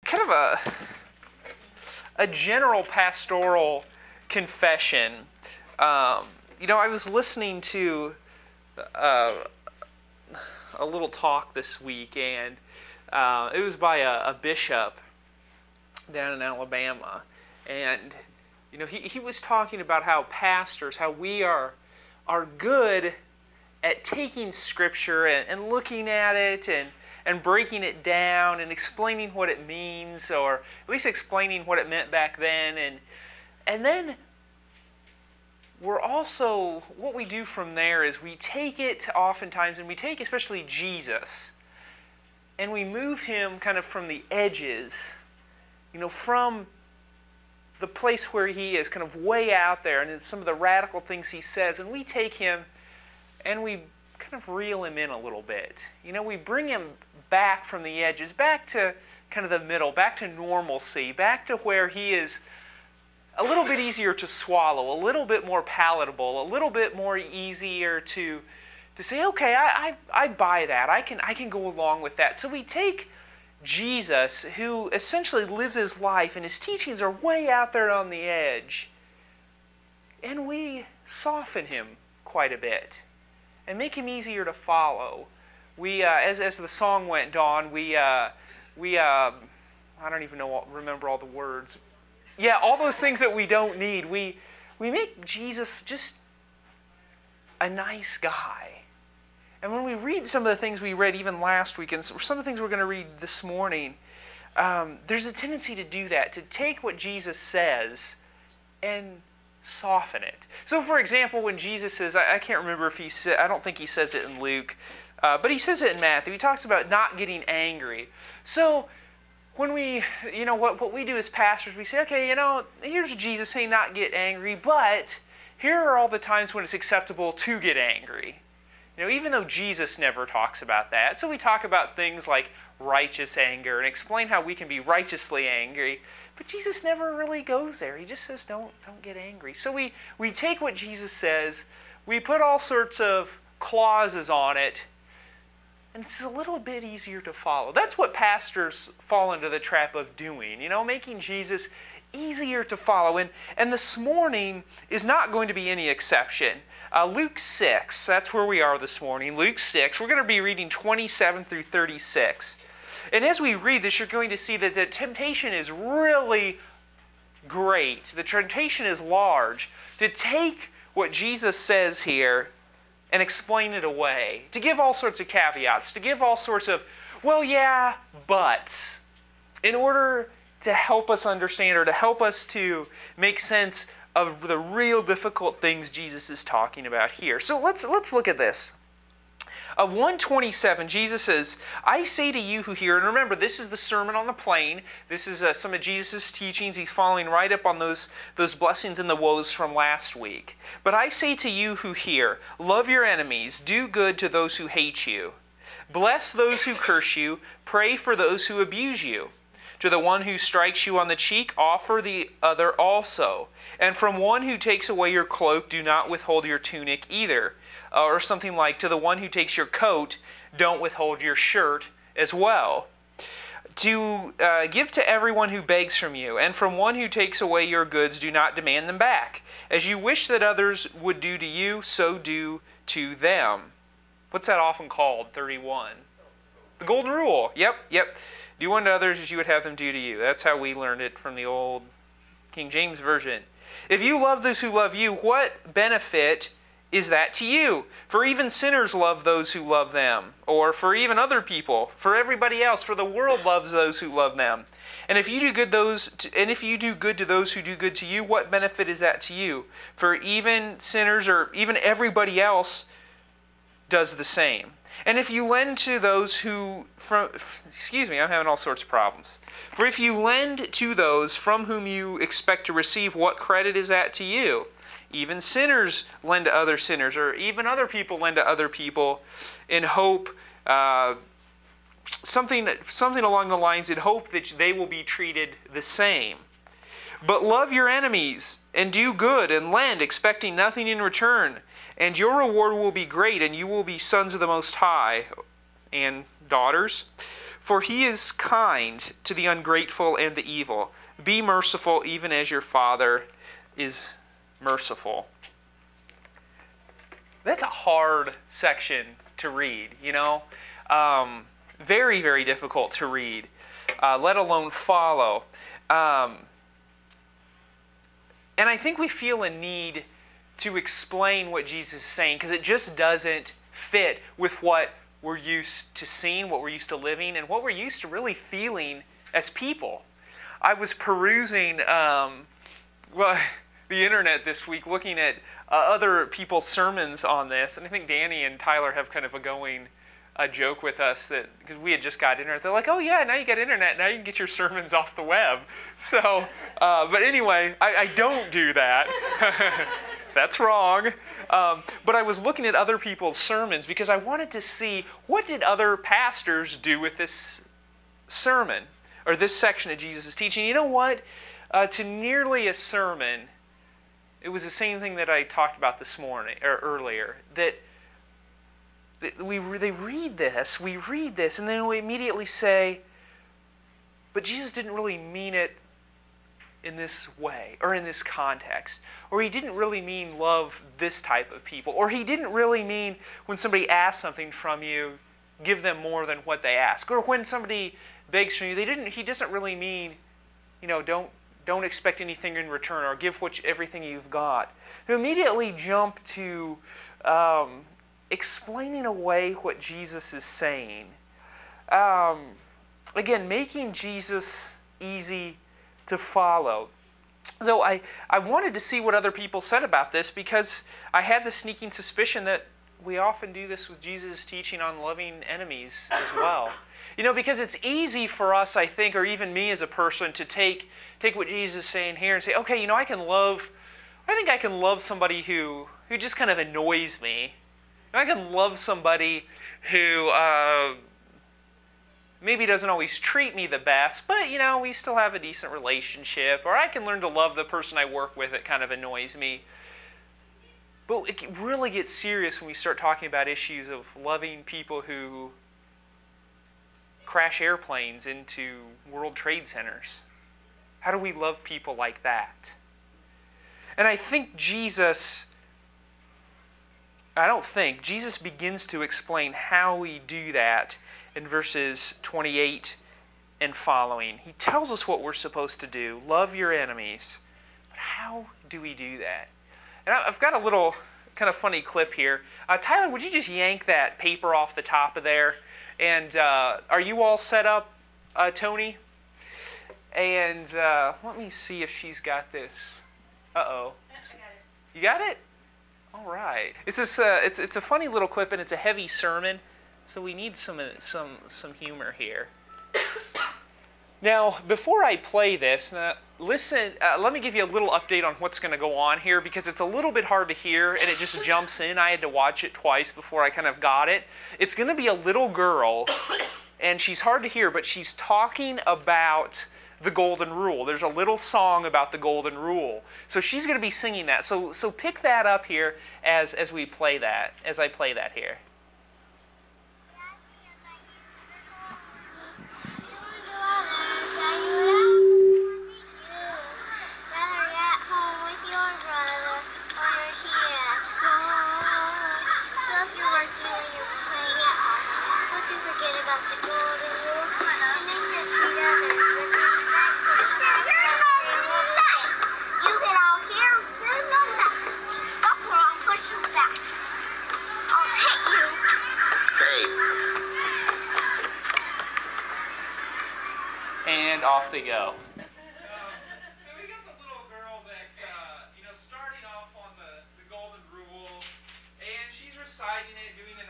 kind of a general pastoral confession. I was listening to a little talk this week, and it was by a bishop down in Alabama, and he was talking about how pastors, how we are good at taking Scripture and looking at it and breaking it down and explaining what it means, or at least explaining what it meant back then, and then we're also, what we do from there is we take it oftentimes, and we take especially Jesus, and we move him kind of from the edges, from the place where he is, kind of way out there, and some of the radical things he says, and we take him and we kind of reel him in a little bit. We bring him back from the edges, back to kind of the middle, back to normalcy, back to where he is a little bit easier to swallow, a little bit more palatable, a little bit more easier to say, okay, I buy that. I can go along with that. So we take Jesus, who essentially lived his life, and his teachings are way out there on the edge, and we soften him quite a bit and make him easier to follow. We, as the song went on, I don't even remember all the words. Yeah, all those things that we don't need. We make Jesus just a nice guy. And when we read some of the things we read even last week, and some of the things we're going to read this morning, there's a tendency to do that, to take what Jesus says and soften it. So, for example, when Jesus says, I can't remember if he said, I don't think he says it in Luke, but he says it in Matthew. He talks about not getting angry. So, when we, what we do as pastors, we say, okay, here's Jesus saying not get angry, but here are all the times when it's acceptable to get angry. Even though Jesus never talks about that. So we talk about things like righteous anger and explain how we can be righteously angry. But Jesus never really goes there. He just says, don't get angry. So we take what Jesus says, we put all sorts of clauses on it, and it's a little bit easier to follow. That's what pastors fall into the trap of doing, making Jesus easier to follow. And this morning is not going to be any exception. Luke 6, that's where we are this morning. Luke 6, we're going to be reading 27 through 36. And as we read this, you're going to see that the temptation is really great. The temptation is large to take what Jesus says here and explain it away, to give all sorts of caveats, to give all sorts of, well, yeah, buts, in order to help us understand or to help us to make sense of the real difficult things Jesus is talking about here. So let's look at this. 127, Jesus says, I say to you who hear, and remember, this is the Sermon on the Plain. This is some of Jesus' teachings. He's following right up on those blessings and the woes from last week. But I say to you who hear, love your enemies, do good to those who hate you. Bless those who curse you, pray for those who abuse you. To the one who strikes you on the cheek, offer the other also. And from one who takes away your cloak, do not withhold your tunic either. Or something like, to the one who takes your coat, don't withhold your shirt as well. To give to everyone who begs from you, and from one who takes away your goods, do not demand them back. As you wish that others would do to you, so do to them. What's that often called? 31. The golden rule. Yep. Do unto others as you would have them do to you. That's how we learned it from the old King James Version. If you love those who love you, what benefit is that to you? For even sinners love those who love them. Or for even other people. For everybody else. For the world loves those who love them. And if you do good to those who do good to you, what benefit is that to you? For even sinners or even everybody else does the same. And if you lend to those I'm having all sorts of problems. For if you lend to those from whom you expect to receive, what credit is that to you? Even sinners lend to other sinners, or even other people lend to other people in hope, something along the lines, in hope that they will be treated the same. But love your enemies, and do good, and lend, expecting nothing in return. And your reward will be great, and you will be sons of the Most High, and daughters. For he is kind to the ungrateful and the evil. Be merciful even as your Father is merciful. That's a hard section to read, you know. Very, very difficult to read, let alone follow. And I think we feel a need to explain what Jesus is saying because it just doesn't fit with what we're used to seeing, what we're used to living, and what we're used to really feeling as people. I was perusing the internet this week looking at other people's sermons on this, and I think Danny and Tyler have kind of a joke with us that because we had just got internet, they're like, oh yeah, now you got internet, now you can get your sermons off the web. So, but anyway, I don't do that. That's wrong. But I was looking at other people's sermons because I wanted to see what did other pastors do with this sermon or this section of Jesus' teaching. You know what? To nearly a sermon, it was the same thing that I talked about this morning or earlier. That we read this, and then we immediately say, but Jesus didn't really mean it in this way, or in this context. Or he didn't really mean love this type of people. Or he didn't really mean when somebody asks something from you, give them more than what they ask. Or when somebody begs from you, he doesn't really mean, you know, don't expect anything in return, or give everything you've got. You immediately jump to explaining away what Jesus is saying. Again, making Jesus easy to follow. So I wanted to see what other people said about this because I had the sneaking suspicion that we often do this with Jesus' teaching on loving enemies as well. You know, because it's easy for us, I think, or even me as a person, to take what Jesus is saying here and say, okay, you know, I think I can love somebody who just kind of annoys me. I can love somebody who maybe doesn't always treat me the best, but, you know, we still have a decent relationship. Or I can learn to love the person I work with that kind of annoys me. But it really gets serious when we start talking about issues of loving people who crash airplanes into World Trade Centers. How do we love people like that? And Jesus begins to explain how we do that in verses 28 and following. He tells us what we're supposed to do. Love your enemies. But how do we do that? And I've got a little kind of funny clip here. Tyler, would you just yank that paper off the top of there? And are you all set up, Tony? And let me see if she's got this. Uh-oh. Yes, I got it. You got it? All right. It's a funny little clip, and it's a heavy sermon, so we need some humor here. Now, before I play this, listen. Let me give you a little update on what's going to go on here because it's a little bit hard to hear, and it just jumps in. I had to watch it twice before I kind of got it. It's going to be a little girl, and she's hard to hear, but she's talking about the golden rule. There's a little song about the golden rule. So she's going to be singing that. So pick that up here as we play that, as I play that here. And off they go. So we got the little girl that's starting off on the golden rule, and she's reciting it, doing a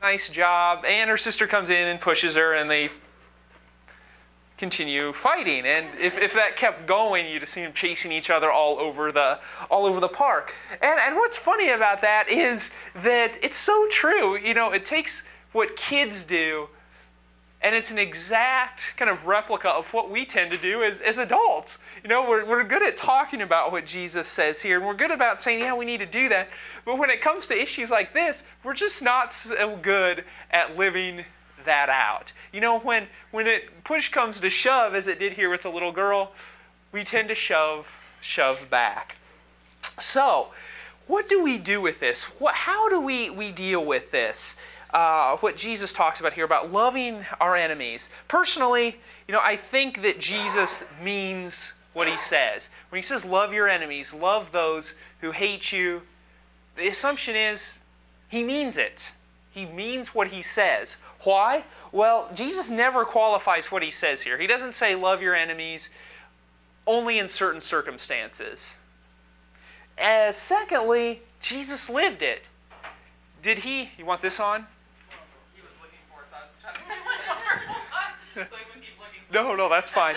nice job, and her sister comes in and pushes her, and they continue fighting. And if that kept going, you'd have seen them chasing each other all over the park. And what's funny about that is that it's so true. You know, it takes what kids do, and it's an exact kind of replica of what we tend to do as adults. You know, we're good at talking about what Jesus says here, and we're good about saying, yeah, we need to do that. But when it comes to issues like this, we're just not so good at living that out. You know, when push comes to shove, as it did here with the little girl, we tend to shove back. So, what do we do with this? How do we deal with this? What Jesus talks about here about loving our enemies. Personally, I think that Jesus means what he says. When he says love your enemies, love those who hate you, the assumption is he means it. He means what he says. Why? Well, Jesus never qualifies what he says here. He doesn't say love your enemies only in certain circumstances. Secondly, Jesus lived it. Did he? You want this on? He was looking for it, so I was trying to look over. So he would keep looking. No, that's fine.